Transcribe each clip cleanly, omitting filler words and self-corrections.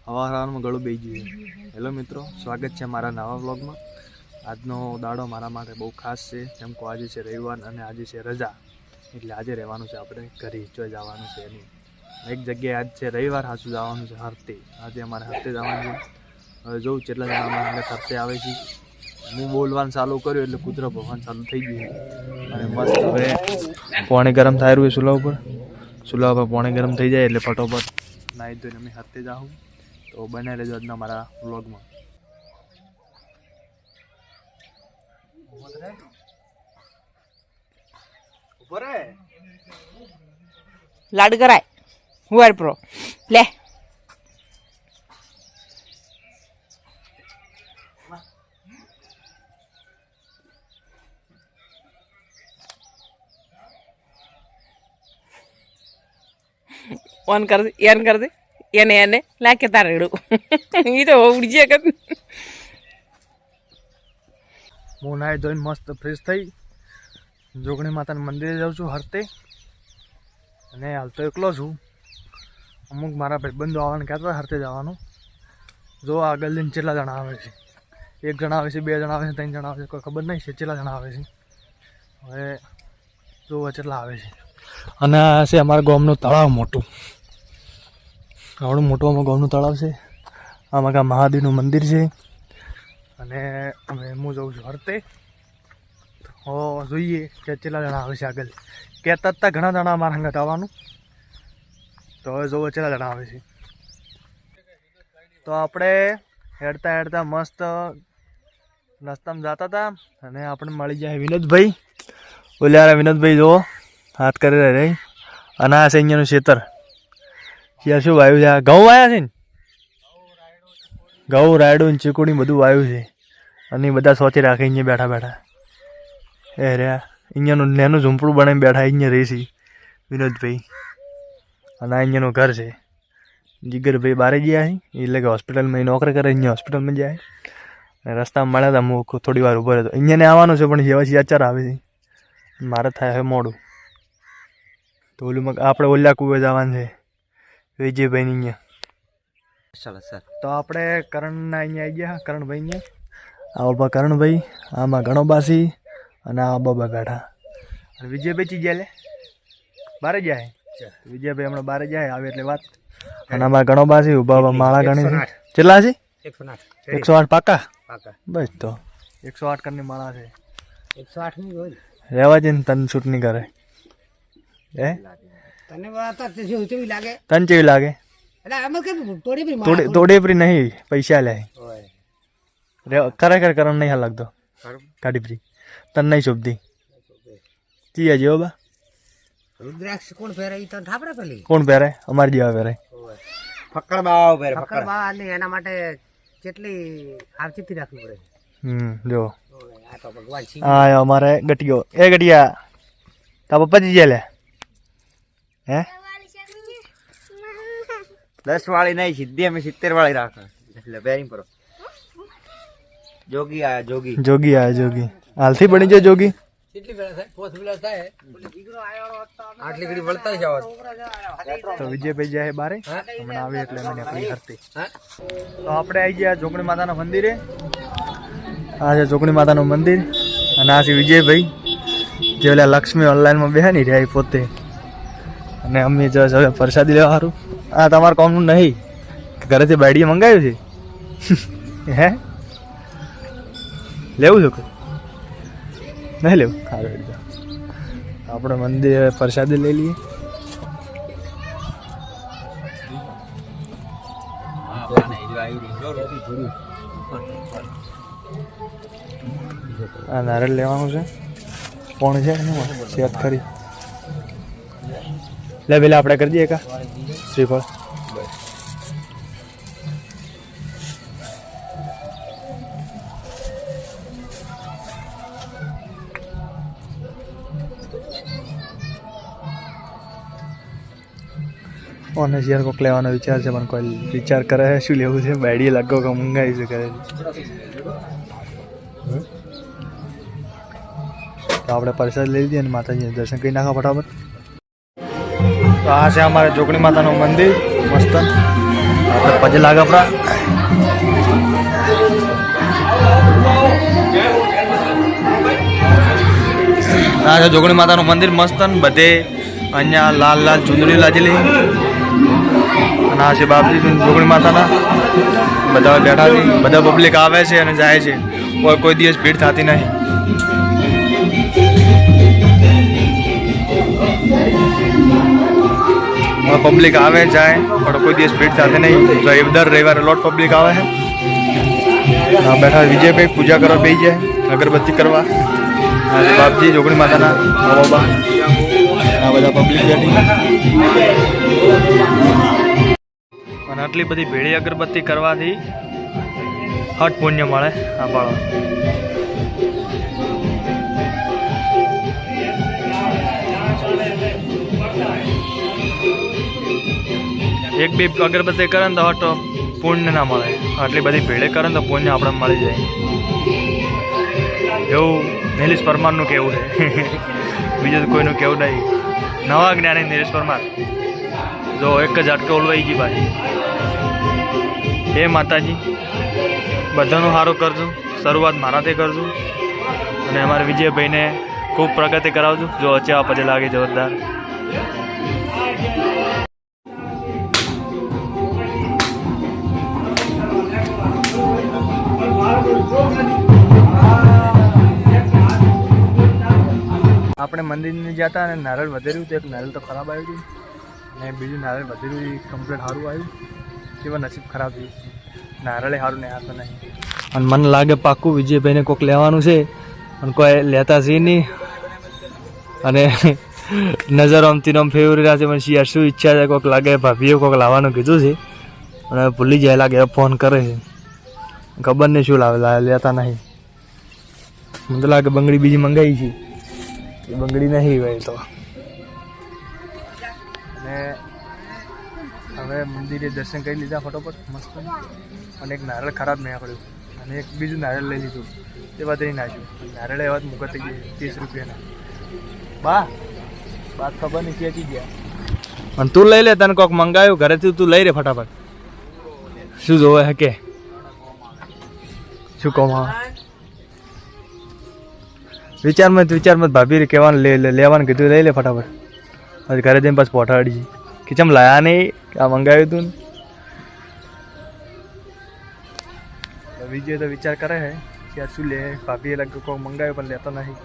હવારમાં ગળું બેસી ગયું. હેલો મિત્રો, સ્વાગત છે મારા નવા વ્લોગમાં. આજનો દાડો મારા માટે બહુ ખાસ છે, કેમ કે આજે છે રવિવાર અને આજે છે રજા, એટલે આજે રહેવાનું છે આપણે ઘરે, જોઈ જવાનું છે નહીં. એક જગ્યાએ આજ છે રવિવાર, સાચું જવાનું છે હરતે. આજે અમારે હરતે જવાનું છે. હવે જોઉં કેટલા જણા અમારા અંદર હરતે આવે છે. હું બોલવાનું ચાલુ કર્યું એટલે કૂતરો ભગવાન ચાલુ થઈ ગયું. અને મસ્ત હવે પાણી ગરમ થાય રહ્યું ચૂલા ઉપર. ચૂલા ઉપર પાણી ગરમ થઈ જાય એટલે ફટોફટ નાહી ધોઈને અમે હરતે જાઉં. તો બને રહેજો આજના મારા વ્લોગમાં. લાડ કરાય હુઆર પ્રો લે ઓન कर दे एन कर दे एने एने लाके तारेड़ू ये तो उड़ जे कर હું નાહી ધોઈને મસ્ત ફ્રેશ થઈ જોગણી માતાના મંદિરે જાઉં છું હરતે. અને હાલ તો એકલો છું. અમુક મારા ભાઈબંધો આવવાનું કહેતા હતા હરતે જવાનું. જો આગળ લઈને કેટલા જણા આવે છે. એક જણા આવે છે, બે જણા આવે છે, ત્રણ જણા આવે છે, કોઈ ખબર નહીં છે કેટલા જણા આવે છે. હવે જોવા કેટલા આવે છે. અને આ છે અમારા ગામનું તળાવ મોટું. આવડું મોટું અમારા ગામનું તળાવ છે. આમાં કાં મહાદેવનું મંદિર છે. અને અમે હું જાઉં છું હરતે. તો જોઈએ કે કેટલા જણા આવે છે આગળ. કહેતા હતા ઘણા જણા અમારા સંગત આવવાનું. તો હવે જોવો કેટલા જણા આવે છે. તો આપણે હેડતા હેડતા મસ્ત રસ્તામાં જતા હતા અને આપણે મળી જાય વિનોદભાઈ. બોલ્યા વિનોદભાઈ જુઓ હાથ કરી રહ્યા રહી. અને આ છે અહીંયાનું ખેતર. ત્યાં શું વાવ્યું છે? ઘઉં વાયા છે ને? ઘઉં રાયડું ને ચીકુડી બધું વાવ્યું છે. અને બધા સોચી રાખે અહીંયા બેઠા બેઠા. એ રહ્યા અહીંયાનું નેનું ઝૂંપડું બનાવીને બેઠા અહીંયા રહે છે વિનોદભાઈ. અને આ અહીંયાનું ઘર છે. જીગરભાઈ બહાર ગયા છે, એટલે કે હોસ્પિટલમાં નોકરી કરે, અહીંયા હોસ્પિટલમાં જાય. અને રસ્તામાં મળ્યા હતા, હું થોડી વાર ઊભો રહ્યો. અહીંયાને આવવાનું છે પણ જેવાથી અચાર આવે છે. મારે થાય હવે મોડું. તો ઓલું આપણે ઓલા કુવે જવાનું છે વિજયભાઈ અહીંયા. ચાલો સર. તો આપણે કરણના અહીંયા આવી ગયા. કરણભાઈ અહીંયા. આ બાબા કરણભાઈ, આમાં ગણોબાસી અને આ બાબા બેઠા. અને વિજયભાઈ ચી ગયા લે બારે જાય. વિજયભાઈ હમણાં બારે જાય, આવે એટલે વાત. અને આમાં ગણોબાસી ઉભા માળા ગણી છે. કેટલા છે? 108 પાકા. બસ તો 108 કરની માળા છે. 108 ની હોય રહેવા જઈને તન શૂટ નહીં કરે. હે તને વાતા તે જો કેવી લાગે? તન કેવી લાગે? એટલે આમાં કે તોડે પ્રી નહીં, પૈસા લે. ખરેખર કરણ નહીં લાગતો કાઢી પ્રી તન નહીં શોભતી. જી હજી હો બા રુદ્રાક્ષ કોણ પહેરે? ઈ તો ઠાપડા પેલી કોણ પહેરે? અમારી જેવા પહેરે. ફક્કડ બાવા પહેરે. ફક્કડ બાવા ને એના માટે કેટલી સાવચેતી રાખવી પડે. જો આ તો ભગવાન છે. હા અમારે ગટિયો. એ ગટિયા તા પપ્પા જી લે. હે 10 વાળી નહીં, સીધી અમે 70 વાળી રાખે. એટલે બેરિંગ કરો. જોગી આયા જોગી. જોગી આયા જોગી. હાલથી બની જાય જોગી. કેટલી વેળા થાય? 4 વેળા થાય. દીકરો આયો હતો આટલી ઘડી વળતા જ આવો. તો વિજયભાઈ જાય બારે, હમણાં આવે એટલે મને આપણી હરતી. તો આપણે આવી ગયા જોગણી માતાના મંદિરે. આ છે જોગણી માતાનું મંદિર. અને આ છે વિજયભાઈ, જે ઓલા લક્ષ્મી ઓનલાઈનમાં બેહે નહીં રહ્યા પોતે. અને અમે જો હવે પ્રસાદી લેવા સારું. આ તમારા કોમનું નહીં, ઘરેથી બાયડીએ મંગાવ્યું છે. હે લેવું છે? નહીં લેવું? સારું. આપણે મંદિરે પ્રસાદી લઈ લઈએ. આ નારિયેળ લેવાનું છે. કોણ છે સેટ ખરી લે પેલા આપણે કરી દઈએ કા શ્રીફળ. અને શેર કોક લેવાનો વિચાર છે પણ કોઈ વિચાર કરે છે શું લેવું છે. બાયડીએ લગો કે મંગાવી છે કરે. તો આપણે પ્રસાદ લઈ લીધી અને માતાજીને દર્શન કરી નાખવા ફટાફટ. તો આ છે અમારે જોગણી માતાનું મંદિર. મસ્ત આપણે પજે લાગે આપણા આ છે જોગણી માતાનું મંદિર મસ્ત બધે અહીંયા લાલ લાલ ચુંદડી લાગેલી અને આ છે બાપજી જોગણી માતાના બધા બેઠા છે બધા પબ્લિક આવે છે અને જાય છે કોઈ દિવસ ભીડ થતી નહીં પબ્લિક આવે જાય પણ કોઈ દિવસ ભીડ થતી નહીં દર રવિવારે લોટ પબ્લિક આવે છે હા બેઠા વિજયભાઈ પૂજા કરવા બેસી જાય અગરબત્તી કરવા બાપજી જોગણી માતાના બાબા આ બધા પબ્લિક બેઠી અને આટલી બધી ભેળી અગરબત્તી કરવાથી હટ પુણ્ય મળે આ બાળો એક બે અગરબત્તી કરે ને તો હટ પુણ્ય ના મળે આટલી બધી ભેળે કરે ને તો પુણ્ય આપણે મળી જાય એવું નિલેશ પરમારનું કહેવું છે બીજું તો કોઈનું કહેવું નહીં નવા જ્ઞાની નિલેશ પરમાર જો એક જ ઝાટકે ઓલવાઈ ગઈ ભાઈ હે માતાજી બધાનું સારું કરજો શરૂઆત મારાથી કરજો અને અમારા વિજયભાઈને ખૂબ પ્રગતિ કરાવજો જો અચ્છા પછી લાગે જોરદાર આપણે મંદિરની જતા અને નારિયેળ વધેર્યું તો એક નારિયેળ તો ખરાબ આવ્યું હતું અને બીજું નારિયેળ વધેર્યું કમ્પ્લીટ સારું આવ્યું કેવા નસીબ ખરાબ થયું નારિયેળે સારું નહીં હાથમાં નહીં અને મને લાગે પાક્કું વિજયભાઈને કોઈક લેવાનું છે અને કોઈ લેતા છે નહીં અને નજર આમથી આમ ફેવરી રહ્યા છે મને યાર શું ઈચ્છા છે કોઈક લાગે ભાભીએ કોઈક લાવવાનું કીધું છે અને ભૂલી જાય લાગે ફોન કરે છે ખબર નહીં શું લાવે લેતા નહીં મને તો લાગે બંગડી બીજી મંગાવી છે એ બંગડી નહીં ભાઈ તો અને હવે મંદિરે દર્શન કરી લીધા ફટોફટ મસ્ત અને એક નારિયેળ ખરાબ નહીં આપ્યું અને એક બીજું નારિયેળ લઈ લીધું એ વાત નહીં નાખ્યું નારિયેળ એવા જ મૂકત થઈ ગયા 30 રૂપિયાના બાત ખબર નહીં ક્યાંથી ગયા અને તું લઈ લે તને કોઈક મંગાવ્યું ઘરેથી તું લઈ રે ફટાફટ શું જોવે હે કે શું કહું વિચારમાં ભાભી કહેવાનું લેવાનું કીધું લઈ લે ફટાફટ પછી ઘરે જઈને પાછું પહોંચાડી કે ચમ લાયા નહીં આ મંગાવ્યું તું ને વિજય તો વિચાર કરે છે કે આ શું લે ભાભીએ લાગે કોઈ મંગાવ્યું પણ લેતો નહીં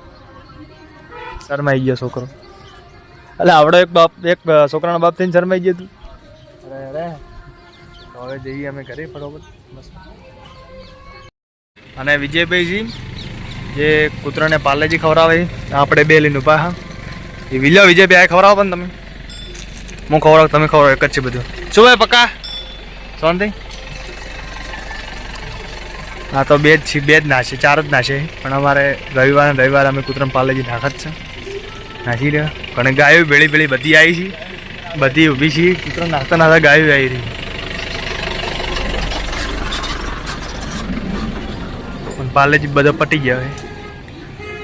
શરમાઈ ગયો છોકરો એટલે આવડે એક છોકરાનો બાપ થઈને શરમાઈ ગયો તું અરે હવે જઈએ અમે ઘરે ફટાફટ મસ્ત અને વિજયભાઈજી જે કૂતરાને પાર્લેજી ખવડાવે આપણે બે લઈને ઉભા હા એ વિજયભાઈ આ ખવડાવો પણ તમે હું ખવડાવ તમે ખવડાવો એક જ છે બધું શું ભાઈ પક્કા શાંતિ હા તો બે જ નાશે 4 જ નાશે પણ અમારે રવિવારે અમે કૂતરાને પાર્લેજી નાખત છે નાખી રહ્યા પણ ગાયો ભેળી બધી આવી છે બધી ઊભી છે કૂતરા નાખતા ગાયો આવી રહી પાર્લેજી બધા પટી ગયા હોય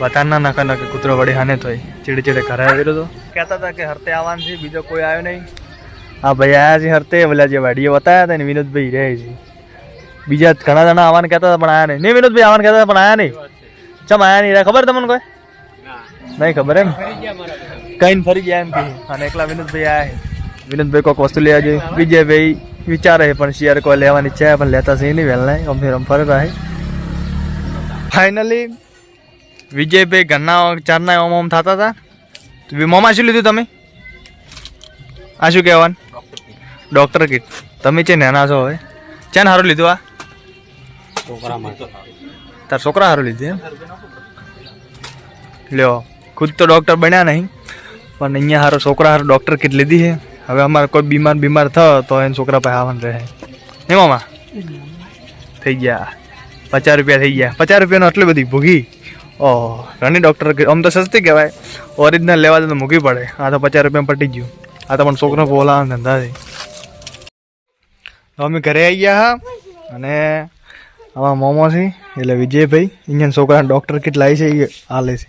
બતા ના નાખા કે કૂતરો વડે હાને થોય ચીડે ઘરે આવેલો તો કહેતા હતા કે હરતે આવવાનું છે બીજો કોઈ આવ્યો નહીં હા ભાઈ આવ્યા છે હરતે પેલા જે વાડીએ બતાવ્યા હતા ને વિનોદભાઈ રહે છે બીજા ઘણા જણા આવવાનું કહેતા હતા પણ આવ્યા નહીં વિનોદભાઈ આવવાનું કહેતા હતા પણ આવ્યા નહીં ચમ આવ્યા નહીં ખબર તમને કોઈ નહીં ખબર એમ કઈ ફરી ગયા એમ કે અને એકલા વિનોદભાઈ આવ્યા વિનોદભાઈ કોઈક વસ્તુ લેવા જોઈએ વિજયભાઈ વિચારે પણ શિયાર કોઈ લેવાની ઈચ્છા પણ લેતા છે નહીં વહેલા આમ ફરે રહે ફાઇનલી વિજયભાઈ ઘરના 4 ઓમ થતા હતા મોમાં શું લીધું તમે આ શું કહેવાનું ડૉક્ટર કીટ તમે છે નાના છો હવે છે ને સારું લીધું આ તાર છોકરા સારું લીધું એમ લ્યો ખુદ તો ડૉક્ટર બન્યા નહીં પણ અહીંયા સારો છોકરા સારું ડૉક્ટર કીટ લીધી છે હવે અમારે કોઈ બીમાર થયો તો એને છોકરા પાસે આવવાનું રહે હે મામા થઈ ગયા 50 રૂપિયા થઈ ગયા 50 રૂપિયાનો આટલી બધી ભૂગી ઓહ રાની ડૉક્ટર આમ તો સસ્તી કહેવાય ઓરિજિનલ લેવા તો મૂકવી પડે આ તો 50 રૂપિયામાં પટી ગયું આ તો પણ છોકરો બોલાવા ધંધા છે અમે ઘરે આવી ગયા હા અને આમાં મોમો છે એટલે વિજયભાઈ અહીંયા છોકરાને ડૉક્ટર કીટ લાવી છે એ હાલે છે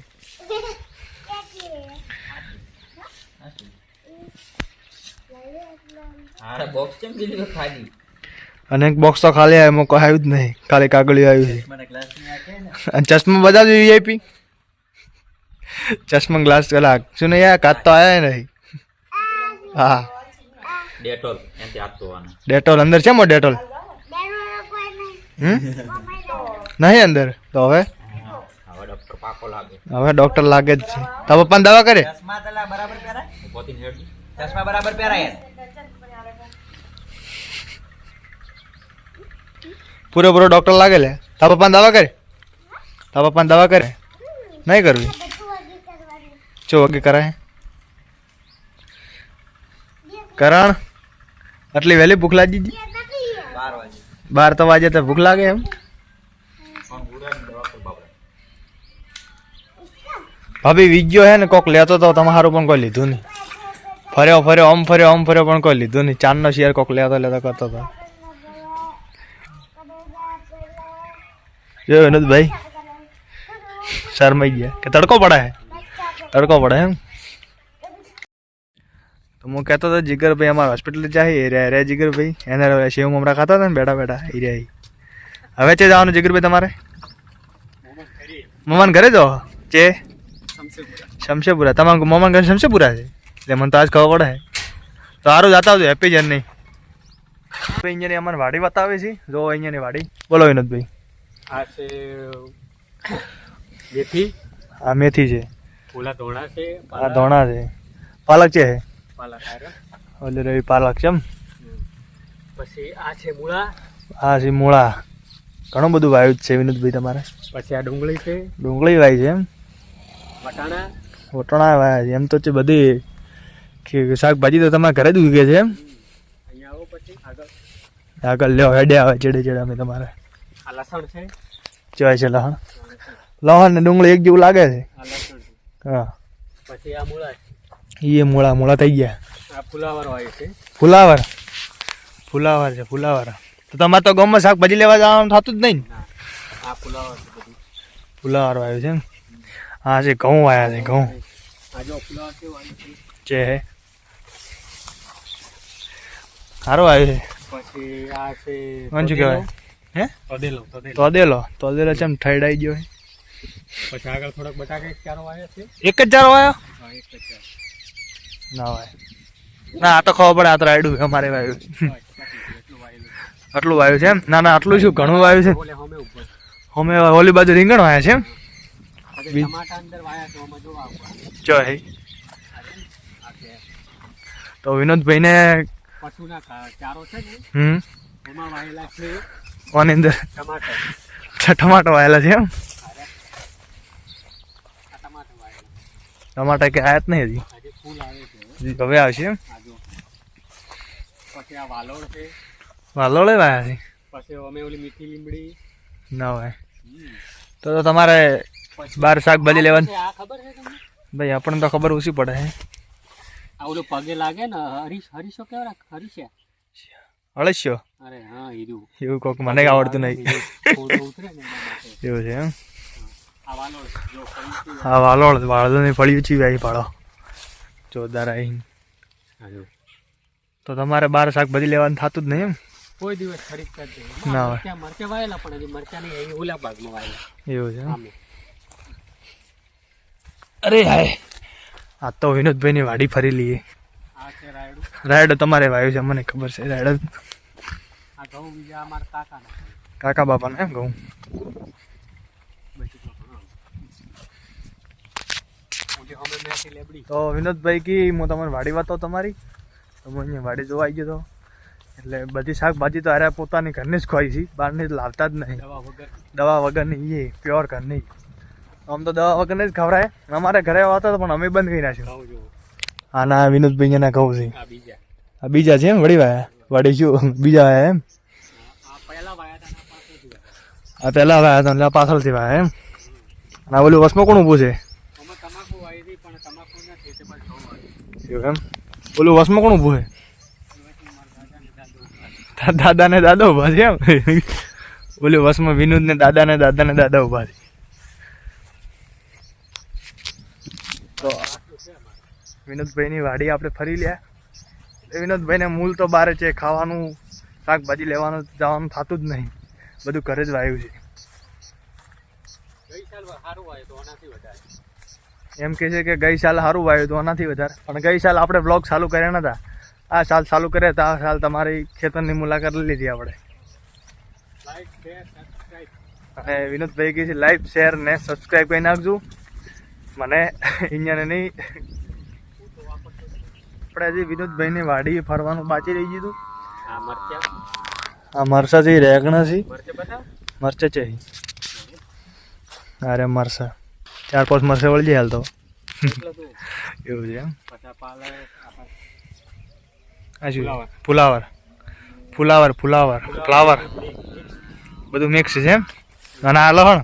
અને એક બોક્સ તો ખાલી આવ્યું, એમાં કોઈ આવ્યું જ નહીં, ખાલી કાગળિયું આવ્યું છે. અને ચશ્મા બતાવજો વીઆઈપી, ચશ્મા ગ્લાસ કલાક શું નહીં યાર, કાચ તો આયા નહીં. હા ડેટોલ અંદર છે, મો ડેટોલ નહીં અંદર તો હવે ડોક્ટર લાગે જ છે. તો પપ્પાને દવા કરે પૂરેપૂરો ડોક્ટર લાગે લે. તારા પપ્પાને દવા કરે, તારા પપ્પાને દવા કરે નહીં કરવી? ચો વાગે કરાય કરણ? આટલી વહેલી ભૂખ લાગી ગઈ? 12 તો વાગે તો ભૂખ લાગે એમ? ભાભી વીજ્યો હે ને કોક લેતો તો તમારું પણ કોઈ લીધું નહીં. ફર્યો આમ ફર્યો પણ કોઈ લીધું નહીં. ચાંદનો શેર કોક લેતો કરતો હતો. જો વિનોદભાઈ શરમાઈ ગયા કે તડકો પડે હે, તડકો પડે એમ. તો હું કહેતો હતો જીગરભાઈ અમારા હોસ્પિટલ જાય રે જીગરભાઈ, એને સેવ મમરા ખાતા હતા ને બેઠા એ રહ્યા. હવે છે જવાનું જીગરભાઈ તમારે? મમાન ઘરે જાઓ છે? શમશેપુરા. તમારા મમાન ઘર શમશેપુરા છે? એટલે મને તો આજ ખબર પડે. તો સારું જતા આવજો, હેપી જર્ની. અહીંયાની અમારે વાડી બતાવે છે, જો અહીંયાની વાડી. બોલો વિનોદભાઈ. આ છે મેથી, આ મેથી છે, ઓલા ધોણા છે, આ ધોણા છે, પાલક છે, પાલક આયરન, ઓલી રવી પાલક છે એમ. પછી આ છે મૂળા, આ છે મૂળા. ઘણું બધું વાવ્યું જ છે વિનોદભાઈ તમારે. પછી આ ડુંગળી છે, ડુંગળી વાવી છે એમ. વટાણા, વટાણા વાવ્યા છે એમ. તો છે બધી શાકભાજી તો તમારા ઘરે જ ઉગે છે એમ. અહીંયા આવો પછી આગળ આગળ લ્યો હેડે આવે ચેડે અમે તમારે. આ લસણ છે, જોય છે લહણ, લહણ ને ડુંગળી એક જેવું લાગે છે. આ લસણ છે, હા પછી આ મૂળા છે, એ મૂળા થઈ ગયા. આ ફુલાવર હોય છે, ફુલાવર છે ફુલાવર. તો તમારે તો ગામમાં શાકભાજી લેવા જવાનું થતું જ નહીં ને? આ ફુલાવર છે બધું. ફુલાવર વાવ્યું છે એમ. હા છે ઘઉં વાયા છે, ઘઉં આ જો ફુલાવર કેવું આવ્યું છે, છે સારું આવ્યું છે. પછી આ છે કોણ શું કહેવાય? હે તદેલો, તદેલો છે એમ ઠડાઈ ગયો છે. પછી આગળ થોડોક બટાકા ચારો આવ્યા છે. એક જ ચારો આવ્યો? હા, એક જ ચારો. ના ભાઈ ના, આ તો ખબર પડે, આ તો રાયડું અમારે વાવ્યું છે. એટલું વાયેલું છે. આટલું વાવ્યું છે એમ? ના આટલું શું ઘણું વાવ્યું છે. ઓલે હમે ઉપર અમે ઓલી બાજુ રીંગણ વાયા છે એમ. પછી ટમાટા અંદર વાયા છે, આમાં જોવા ઉપર જો હે. તો વિનોદભાઈને પશુના ચારો છે ને એમાં વાયેલા છે કોની અંદર ટમાટર. ટમાટો વાયેલા છે એમ? આ ટમાટર વાયેલા, ટમાટા કે આયા જ નહીં હજી, આજે ફૂલ આવે છે હવે આવશે એમ. આ જો. પછી આ વાલોળ છે, વાલોળે વાયા છે? પછી અમે ઓલી મીઠી લીમડી. ના હોય તો તમારે પછી બાર શાકભાજી લેવાની. આ ખબર છે તમને? ભાઈ આપણને તો ખબર ઓછી પડે હે. આ ઓલું પગે લાગે ને હરીશો કેવા હરીશે? અળસ્યો અરે હા, હીરું. એવું કોક મને આવડતું નહીં. ફોટો ઉતરે ને એના માટે. એવું છે એમ. આ વાલોળ જો ફરીથી હા વાલોળ વાળદોની ફળિયું ચીવી આવી પાડો જોરદાર આવી. આ જો. તો તમારે બાર શાકભાજી લેવાનું થતું જ નહીં એમ? કોઈ દિવસ ખરીદ કરજે. ના હોય. મરચા વાયેલા પણ હજી મરચા નહીં, અહીં ઓલા ભાગમાં વાયેલા એવું છે એમ. આમે. અરે હાય, આ તો વિનોદભાઈની વાડી ફરી લઈએ. આ છે રાયડું. રાયડો તમારે વાવ્યું છે, મને ખબર છે. રાયડો આ ઘઉં બીજા અમારા કાકાના. કાકા બાપાને એમ કહું. પછી તો ઘણો. ઓલી અમે મેથી લેબડી. તો વિનોદભાઈ કી હું તમારી વાડી વાતો તમારી, તો હું અહીંયા વાડી જોવા આવી ગયો હતો. એટલે બધી શાકભાજી તો અરે પોતાની ઘરની જ ખવાઈ છે, બહારની જ લાવતા જ નહીં. દવા વગર. દવા વગરની એ પ્યોર ઘરની. આમ તો દવા વગરની જ ખવડાય. અમારે ઘરે આવતા હતા પણ અમે બંધ કરી નાખ્યું. ઘઉં જો. હા ના વિનોદભાઈ ના કહું છે. આ બીજા. આ બીજા છે એમ? વળી વાયા વાડી શું બીજા વાયા એમ? આ પહેલા વાયા હતા ને પાછળથી વાયા. આ પહેલા વાયા હતા એટલે પાછળથી વાયા એમ. અને આ ઓલું વસમાં કોણ ઊભું છે? અમે તમાકુ વાવી હતી પણ તમાકુ નથી તે પછી ઘઉં વાવી. એવું એમ? ઓલું વસમાં કોણ ઊભું છે? દાદા ને દાદા ઉભા છે એમ? ઓલું વસમાં વિનોદ ને દાદા ને દાદા ઉભા છે. તો વિનોદભાઈ ની વાડી આપણે ફરી લ્યા. વિનોદભાઈને મૂળ તો બારે છે, ખાવાનું શાકભાજી લેવાનું જવાનું થતું જ નહીં, બધું ઘરે જ વાવ્યું છે. ગઈ સાલ સારું હોય તો આનાથી વધારે. એમ કે છે કે ગઈ સાલ સારું વાવ્યું તો આનાથી વધારે, પણ ગઈ સાલ આપણે બ્લોગ ચાલુ કર્યા નતા, આ સાલ ચાલુ કર્યા તો આ સાલ તમારી ખેતરની મુલાકાત લીધી આપણે. Like share subscribe. અને વિનોદભાઈ કહે છે લાઈક શેર ને સબસ્ક્રાઈબ કરી નાખજો. મને અહીંયા નહીં આપણે હજી વિનોદભાઈની વાડી ફરવાનું બાકી રહી ગયું. આ મરચા આ મરસા છે, રેગણા છે, મરચા બતાવ. મરચા છે. અરે મરસા 4-5 મરસા વળી જાય હાલ તો. એટલે તું એવું છે એમ. પતા પાલક આ શું ફુલાવર ફુલાવર ફુલાવર ફ્લાવર બધું મિક્સ છે એમ. અને આ લહણ,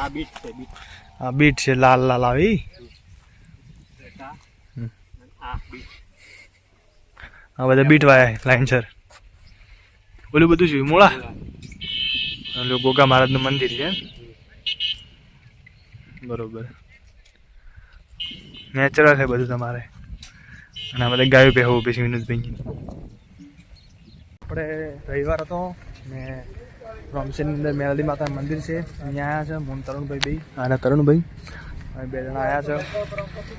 આ બીટ છે બીટ. આ બીટ છે લાલ લાલ આવી. આ બીટ. આ બધા બીટ વાયા લાઈન સર. ઓલું બધું શું મૂળા, ઓલું ગોગા મહારાજનું મંદિર છે બરોબર. નેચરલ છે બધું તમારે. અને આ બધા ગાયો પહેવું પછી વિનોદભાઈ. આપણે રવિવાર હતો ને રોમશેની અંદર મેલડી માતા મંદિર છે, અહીંયા આવ્યા છે મોન તરુણભાઈ ભાઈ અને તરુણભાઈ અમે 2 જણા આવ્યા છે.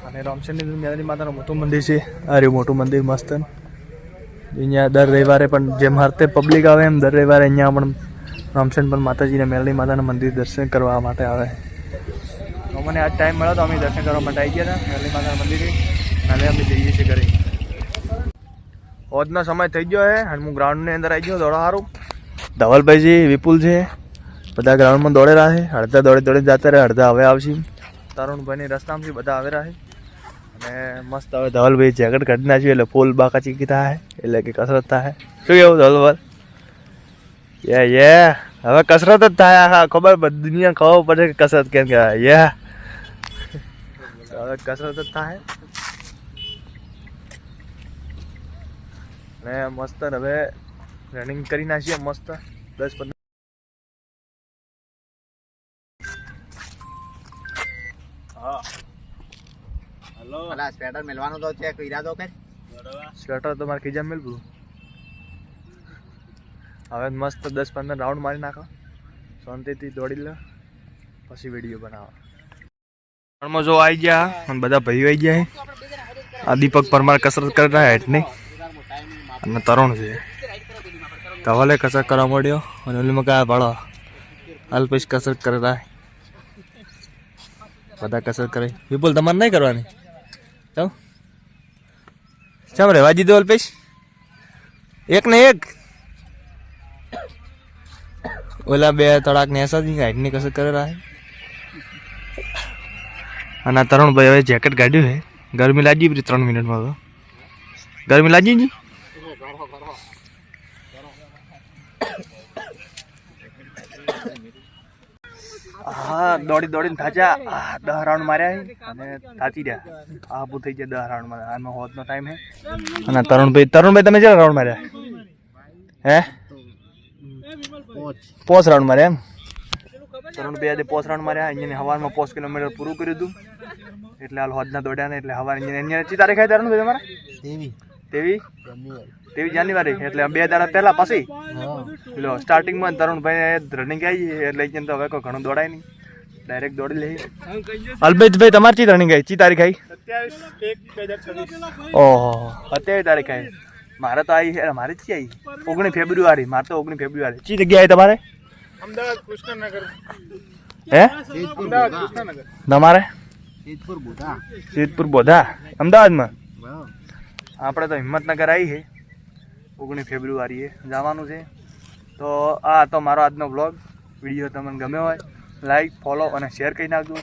અને રોમશેની અંદર મેલડી માતાનું મોટું મંદિર છે, આ રહ્યું મોટું મંદિર મસ્ત. અહીંયા દર રવિવારે પણ જેમ હરતે પબ્લિક આવે એમ દર રવિવારે અહીંયા પણ રોમશન પણ માતાજીને મેલડી માતાના મંદિર દર્શન કરવા માટે આવે. તો મને આજ ટાઈમ મળ્યો તો અમે દર્શન કરવા માટે આવી ગયા હતા મેલડી માતાના મંદિરે, અને અમે જઈએ છીએ ઘરે. હોજનો સમય થઈ ગયો છે અને હું ગ્રાઉન્ડની અંદર આવી ગયો દોડવા સારું. ધવલભાઈ છે, વિપુલ છે, બધા ગ્રાઉન્ડમાં દોડેલા છે. અડધા દોડે જતા રહે, અડધા હવે આવશે. તરુણભાઈની રસ્તામાંથી બધા આવેલા છે. અને મસ્ત હવે ધવલભાઈ જેકેટ કાઢી નાખ્યું એટલે ફૂલ બાકા ચીકી થાય, એટલે કે કસરત થાય. શું કેવું ધવલભાઈ? યે હવે કસરત જ થાય. આખા ખબર દુનિયા ખબર પડે કે કસરત કેમ કહેવાય. યે હવે કસરત જ થાય. ને મસ્ત હવે રનિંગ કરી નાખીએ મસ્ત 10-15. હા હેલો. અલા સ્વેટર મેલવાનો તો ચેક ઈરાદો કે સ્વેટર તો મારે ખીજા મેળવું. હવે મસ્ત 10-15 રાઉન્ડ મારી નાખો, શાંતિથી દોડી લે, પછી વિડીયો બનાવો. રાઉન્ડમાં જો આવી ગયા અને બધા ભાઈઓ આવી ગયા. આ દીપક પરમાર કસરત કરી રહ્યા હેઠની, અને તરુણ છે ધવલે કસરત કરવા મળ્યો, અને ઓલીમાં કયા ભાડો હાલ પછી કસરત કરી રહ્યા. બધા કસરત કરે. વિપુલ તમારે નહીં કરવાની તો ચામ રહેવા દીધો અલ્પેશ? એક ને એક ઓલા 2 તડાક ને એસા હાઈટની કસરત કરે રહ્યા. અને તરુણભાઈ હવે જેકેટ કાઢ્યું છે. ગરમી લાગી 3 મિનિટમાં તો ગરમી લાગી જી. હા દોડી દોડીને થાચ્યા. 10 રાઉન્ડ માર્યા અને થાચી રહ્યા. આબુ થઈ ગયા 10 રાઉન્ડમાં. આમાં હોતનો ટાઈમ છે. અને તરુણભાઈ તમે કેટલા રાઉન્ડ માર્યા? હે 5 રાઉન્ડ માર્યા એમ. તરુણભાઈ આજે 5 રાઉન્ડ માર્યા. અહીંયા હવારમાં 5 કિલોમીટર પૂરું કર્યું હતું, એટલે હાલ હોદના દોડ્યા ને એટલે હવાર અહીંયા ચી તારીખ આવી તરુણભાઈ તમારે? 23 જાન્યુઆરી, એટલે 2 દાડા પહેલા પછી લો સ્ટાર્ટિંગમાં તરુણભાઈ રનિંગ આવી એટલે તો હવે કોઈ ઘણું દોડાય નહીં, ડાયરેક્ટ દોડી લે. અલ્પેશભાઈ તમારે ચી રનિંગ આવી? ચી તારીખ આવી? 27/1/2024. ઓહો 27 તારીખ આવી. મારે તો આવી છે, મારે ચી આવી 19 ફેબ્રુઆરી. મારે તો 19 ફેબ્રુઆરી. ચી જગ્યાએ આવી તમારે? અમદાવાદ કૃષ્ણનગર. હે અમદાવાદ કૃષ્ણનગર. તમારે? સિદ્ધપુર બોધા અમદાવાદમાં. આપણે તો હિંમતનગર આવી છે 19 ફેબ્રુઆરીએ જવાનું છે. તો આ તો મારો આજનો બ્લોગ. વિડીયો તમને ગમ્યો હોય લાઈક, ફોલો અને શેર કરી નાખજો.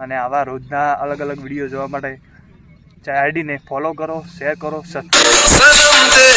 અને આવા રોજના અલગ અલગ વિડીયો જોવા માટે આઈડીને ફોલો કરો, શેર કરો, સબસ્ક્રાઈબ.